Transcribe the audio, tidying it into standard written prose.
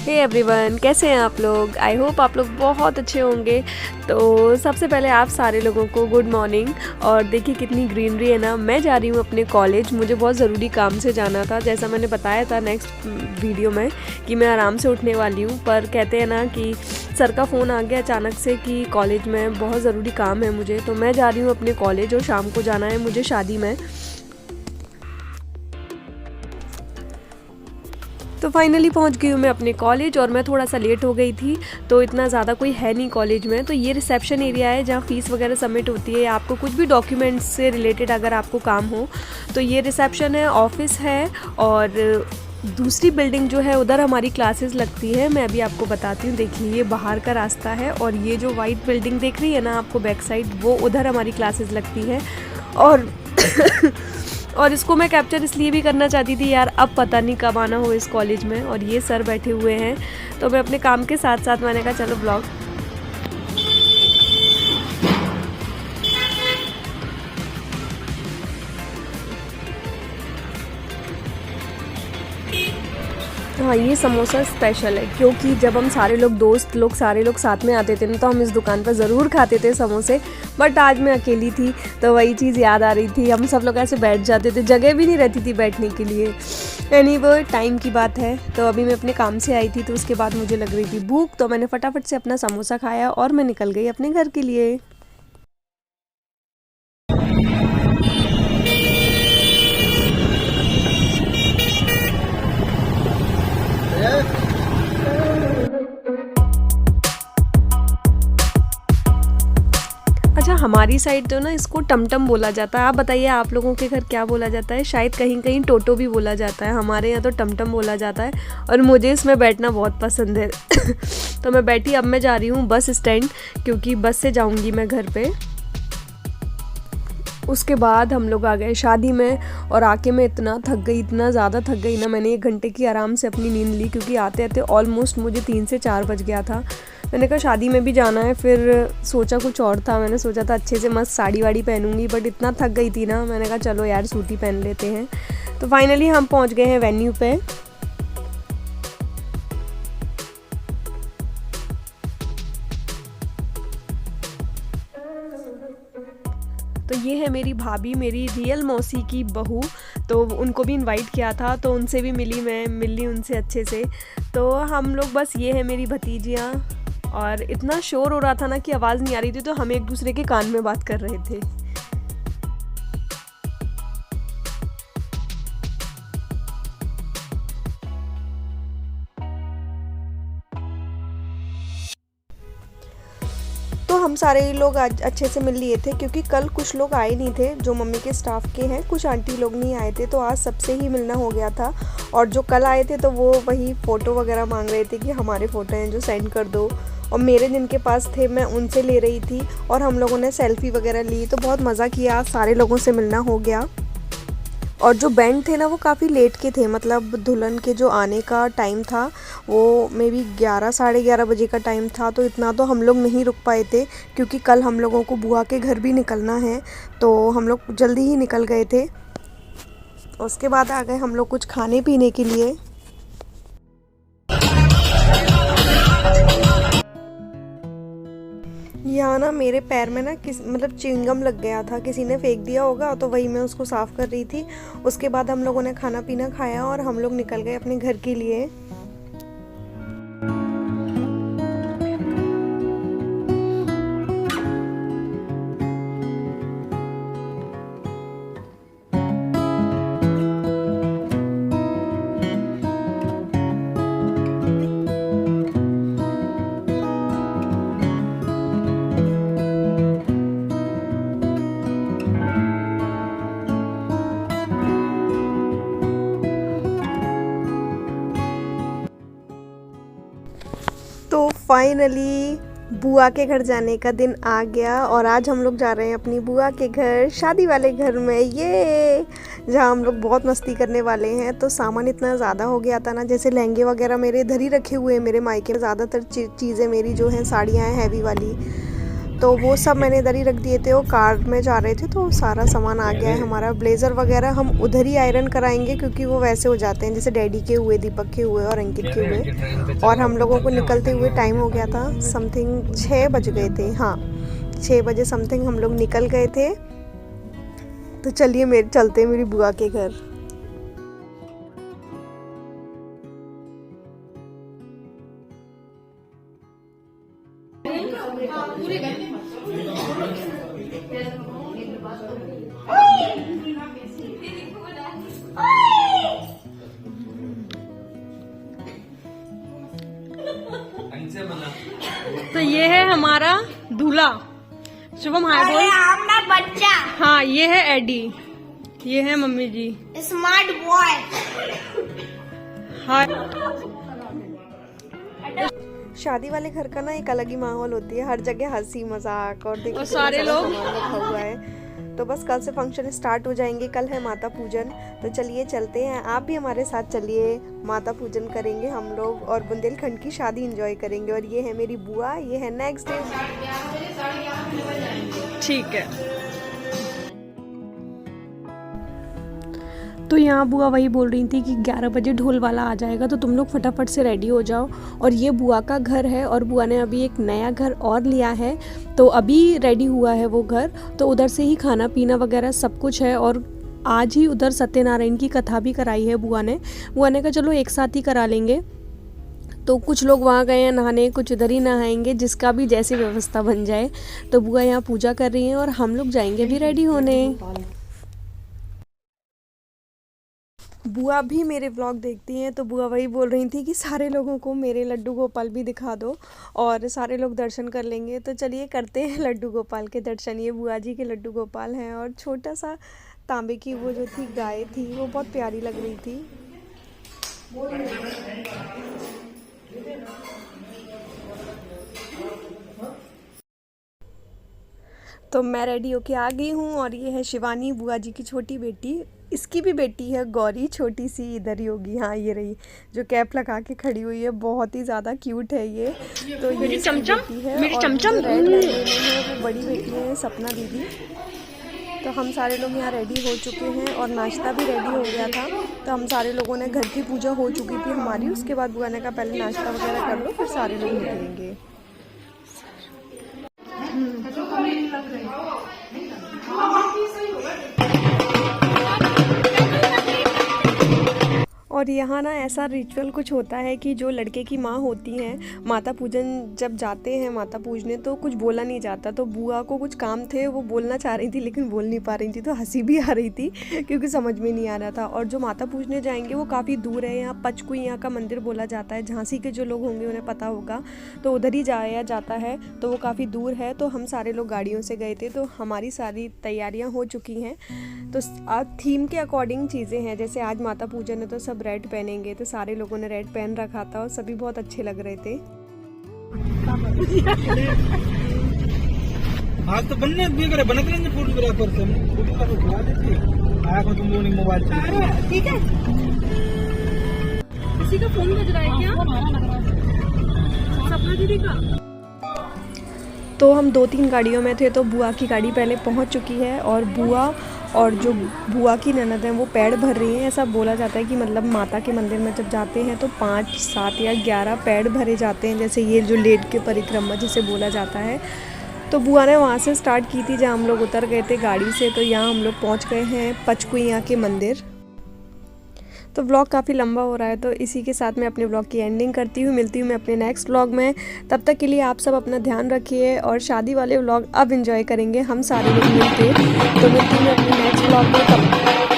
Hey everyone, कैसे हैं आप लोग। आई होप आप लोग बहुत अच्छे होंगे। तो सबसे पहले आप सारे लोगों को गुड मॉर्निंग। और देखिए कितनी ग्रीनरी है ना। मैं जा रही हूँ अपने कॉलेज, मुझे बहुत ज़रूरी काम से जाना था। जैसा मैंने बताया था नेक्स्ट वीडियो में कि मैं आराम से उठने वाली हूँ, पर कहते हैं ना कि सर का फ़ोन आ गया अचानक से कि कॉलेज में बहुत ज़रूरी काम है मुझे। तो मैं जा रही हूँ अपने कॉलेज और शाम को जाना है मुझे शादी में। तो फाइनली पहुंच गई हूँ मैं अपने कॉलेज और मैं थोड़ा सा लेट हो गई थी। तो इतना ज़्यादा कोई है नहीं कॉलेज में। तो ये रिसेप्शन एरिया है जहाँ फ़ीस वगैरह सबमिट होती है, आपको कुछ भी डॉक्यूमेंट्स से रिलेटेड अगर आपको काम हो तो ये रिसेप्शन है, ऑफिस है। और दूसरी बिल्डिंग जो है उधर हमारी क्लासेस लगती है। मैं अभी आपको बताती हूँ। देखिए ये बाहर का रास्ता है और ये जो वाइट बिल्डिंग देख रही है ना आपको बैक साइड, वो उधर हमारी क्लासेस लगती है। और और इसको मैं कैप्चर इसलिए भी करना चाहती थी यार, अब पता नहीं कब आना हो इस कॉलेज में। और ये सर बैठे हुए हैं तो मैं अपने काम के साथ साथ मैंने कहा चलो ब्लॉग। हाँ, ये समोसा स्पेशल है क्योंकि जब हम सारे लोग दोस्त लोग सारे लोग साथ में आते थे ना तो हम इस दुकान पर ज़रूर खाते थे समोसे। बट आज मैं अकेली थी तो वही चीज़ याद आ रही थी। हम सब लोग ऐसे बैठ जाते थे, जगह भी नहीं रहती थी बैठने के लिए। एनीवे टाइम की बात है। तो अभी मैं अपने काम से आई थी तो उसके बाद मुझे लग रही थी भूख, तो मैंने फटाफट से अपना समोसा खाया और मैं निकल गई अपने घर के लिए। अच्छा, हमारी साइड तो ना इसको टमटम बोला जाता है। आप बताइए आप लोगों के घर क्या बोला जाता है। शायद कहीं कहीं टोटो भी बोला जाता है, हमारे यहाँ तो टमटम बोला जाता है। और मुझे इसमें बैठना बहुत पसंद है। तो मैं बैठी, अब मैं जा रही हूँ बस स्टैंड क्योंकि बस से जाऊँगी मैं घर पे। उसके बाद हम लोग आ गए शादी में और आके मैं इतना थक गई, इतना ज़्यादा थक गई ना। मैंने 1 घंटे की आराम से अपनी नींद ली क्योंकि आते आते ऑलमोस्ट मुझे 3 से 4 बज गया था। मैंने कहा शादी में भी जाना है, फिर सोचा कुछ और था। मैंने सोचा था अच्छे से मस्त साड़ी वाड़ी पहनूंगी, बट इतना थक गई थी ना, मैंने कहा चलो यार सूटी पहन लेते हैं। तो फाइनली हम पहुँच गए हैं वेन्यू पे। तो ये है मेरी भाभी, मेरी रियल मौसी की बहू। तो उनको भी इनवाइट किया था तो उनसे भी मैं मिल ली उनसे अच्छे से। तो हम लोग बस, ये है मेरी भतीजियाँ। और इतना शोर हो रहा था ना कि आवाज़ नहीं आ रही थी, तो हम एक दूसरे के कान में बात कर रहे थे। तो हम सारे लोग आज अच्छे से मिल लिए थे क्योंकि कल कुछ लोग आए नहीं थे जो मम्मी के स्टाफ के हैं, कुछ आंटी लोग नहीं आए थे। तो आज सबसे ही मिलना हो गया था। और जो कल आए थे तो वो वही फ़ोटो वगैरह मांग रहे थे कि हमारे फ़ोटो हैं जो सेंड कर दो। और मेरे जिनके पास थे मैं उनसे ले रही थी और हम लोगों ने सेल्फ़ी वगैरह ली। तो बहुत मज़ा किया, सारे लोगों से मिलना हो गया। और जो बैंड थे ना वो काफ़ी लेट के थे, मतलब दुल्हन के जो आने का टाइम था वो मे बी 11 साढ़े 11 बजे का टाइम था। तो इतना तो हम लोग नहीं रुक पाए थे क्योंकि कल हम लोगों को बुआ के घर भी निकलना है। तो हम लोग जल्दी ही निकल गए थे। उसके बाद आ गए हम लोग कुछ खाने पीने के लिए। यहाँ ना मेरे पैर में ना मतलब च्युइंगम लग गया था, किसी ने फेंक दिया होगा, तो वही मैं उसको साफ़ कर रही थी। उसके बाद हम लोगों ने खाना पीना खाया और हम लोग निकल गए अपने घर के लिए। तो फाइनली बुआ के घर जाने का दिन आ गया और आज हम लोग जा रहे हैं अपनी बुआ के घर, शादी वाले घर में, ये जहाँ हम लोग बहुत मस्ती करने वाले हैं। तो सामान इतना ज़्यादा हो गया था ना, जैसे लहंगे वगैरह मेरे इधर ही रखे हुए हैं। मेरे मायके में ज़्यादातर चीज़ें मेरी जो हैं साड़ियाँ हैं हैवी वाली। तो वो सब मैंने इधर ही रख दिए थे। वो कार में जा रहे थे तो सारा सामान आ गया है। हमारा ब्लेज़र वगैरह हम उधर ही आयरन कराएंगे क्योंकि वो वैसे हो जाते हैं जैसे डैडी के हुए, दीपक के हुए और अंकित के हुए। और हम लोगों को निकलते हुए टाइम हो गया था, समथिंग 6 बज गए थे। हाँ 6 बजे समथिंग हम लोग निकल गए थे। तो चलिए चलते हैं मेरी बुआ के घर। तो ये है हमारा दूल्हा शुभम। हाय बोल। हमारा बच्चा। हाँ ये है एडी, ये है mummy ji. Smart boy. Hi. शादी वाले घर का ना एक अलग ही माहौल होती है, हर जगह हंसी मजाक और देखो सारे लोग रखा हुआ है। तो बस कल से फंक्शन स्टार्ट हो जाएंगे। कल है माता पूजन, तो चलिए चलते हैं, आप भी हमारे साथ चलिए। माता पूजन करेंगे हम लोग और बुंदेलखंड की शादी एंजॉय करेंगे। और ये है मेरी बुआ, ये है नेक्स्ट डे। ठीक है। तो यहाँ बुआ वही बोल रही थी कि 11 बजे ढोल वाला आ जाएगा, तो तुम लोग फटाफट से रेडी हो जाओ। और ये बुआ का घर है और बुआ ने अभी एक नया घर और लिया है, तो अभी रेडी हुआ है वो घर। तो उधर से ही खाना पीना वगैरह सब कुछ है। और आज ही उधर सत्यनारायण की कथा भी कराई है बुआ ने। बुआ ने कहा चलो एक साथ ही करा लेंगे। तो कुछ लोग वहाँ गए हैं नहाने, कुछ इधर ही नहाएंगे, जिसका भी जैसी व्यवस्था बन जाए। तो बुआ यहाँ पूजा कर रही हैं और हम लोग जाएंगे भी रेडी होने। बुआ भी मेरे व्लॉग देखती हैं, तो बुआ वही बोल रही थी कि सारे लोगों को मेरे लड्डू गोपाल भी दिखा दो और सारे लोग दर्शन कर लेंगे। तो चलिए करते हैं लड्डू गोपाल के दर्शन। ये बुआ जी के लड्डू गोपाल हैं और छोटा सा तांबे की वो जो थी गाय थी वो बहुत प्यारी लग रही थी। तो मैं रेडी होके आ गई हूँ और ये है शिवानी, बुआ जी की छोटी बेटी। इसकी भी बेटी है गौरी, छोटी सी इधर ही होगी। हाँ ये रही जो कैप लगा के खड़ी हुई है, बहुत ही ज़्यादा क्यूट है ये। तो ये मेरी चमचम, है मेरी और चमचम जो रेड लहंगे में है वो बड़ी बेटी है सपना दीदी। तो हम सारे लोग यहाँ रेडी हो चुके हैं और नाश्ता भी रेडी हो गया था। तो हम सारे लोगों ने, घर की पूजा हो चुकी थी हमारी, उसके बाद बुआ ने कहा पहले नाश्ता वगैरह कर लो फिर सारे लोग निकलेंगे। और यहाँ ना ऐसा रिचुअल कुछ होता है कि जो लड़के की माँ होती हैं, माता पूजन जब जाते हैं माता पूजने, तो कुछ बोला नहीं जाता। तो बुआ को कुछ काम थे, वो बोलना चाह रही थी लेकिन बोल नहीं पा रही थी, तो हंसी भी आ रही थी क्योंकि समझ में नहीं आ रहा था। और जो माता पूजने जाएंगे वो काफ़ी दूर है, यहाँ पचकुइयाँ का मंदिर बोला जाता है। झांसी के जो लोग होंगे उन्हें पता होगा, तो उधर ही जाया जाता है, तो वो काफ़ी दूर है। तो हम सारे लोग गाड़ियों से गए थे, तो हमारी सारी तैयारियाँ हो चुकी हैं। तो आज थीम के अकॉर्डिंग चीज़ें हैं, जैसे आज माता पूजन है तो सब रेड पहनेंगे, तो सारे लोगों ने रेड पहन रखा था और सभी बहुत अच्छे लग रहे थे। आज तो बनने भी करे बना करेंगे फोटोग्राफर से, फोटोग्राफर बुला देते आया को तुम लोगों ने मोबाइल से। ठीक है, किसी का फोन बज रहा है क्या? सपना दीदी का। तो हम 2-3 गाड़ियों में थे, तो बुआ की गाड़ी पहले पहुंच चुकी है और बुआ और जो बुआ की ननद हैं वो पेड़ भर रही हैं। ऐसा बोला जाता है कि मतलब माता के मंदिर में जब जाते हैं तो 5, 7 या 11 पेड़ भरे जाते हैं, जैसे ये जो लेट के परिक्रमा जिसे बोला जाता है। तो बुआ ने वहाँ से स्टार्ट की थी जहाँ हम लोग उतर गए थे गाड़ी से। तो यहाँ हम लोग पहुँच गए हैं पचकुइयाँ के मंदिर। तो व्लॉग काफ़ी लंबा हो रहा है, तो इसी के साथ मैं अपने व्लॉग की एंडिंग करती हूँ। मिलती हूँ मैं अपने नेक्स्ट व्लॉग में। तब तक के लिए आप सब अपना ध्यान रखिए और शादी वाले व्लॉग अब एंजॉय करेंगे हम सारे लोग मिलके। तो मिलती हूँ मैं अपने नेक्स्ट व्लॉग में।